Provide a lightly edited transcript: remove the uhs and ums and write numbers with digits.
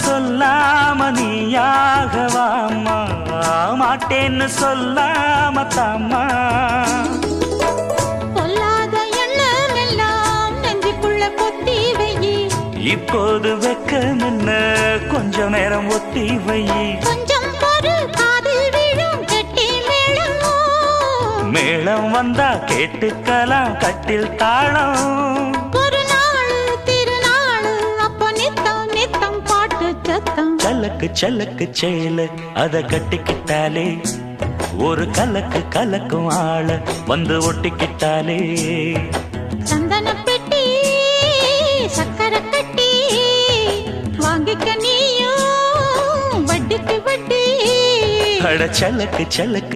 சொல்லாம நீயாகவாமா, மாட்டேன்னு சொல்லாம தாமா. பொல்லாத எண்ணம் எல்லாம் நெஞ்சுக்குள்ள பொத்தி வையி. இப்போது வெக்கம் என்ன, கொஞ்ச நேரம் ஒத்தி வையி. கொஞ்சம் பொறு, காதில் விழும் கெட்டி மேளம். மேளம் வந்தா கேட்டுக்கலாம் கட்டில் தாளம். ஒரு நாள் திருநாள் அப்ப நித்தம் நித்தம் பாட்டு சத்தம். சலக்கு சலக்கு சேல அத கட்டிக்கிட்டாலே, ஒரு கலக்கு கலக்கும் ஆள வந்து ஒட்டிக்கிட்டாலே. சந்தன பெட்டி சக்கரை கட்டி வாங்கிக்க நீயும் வட்டிக்கு வட்டி. அட சலக்கு சலக்கு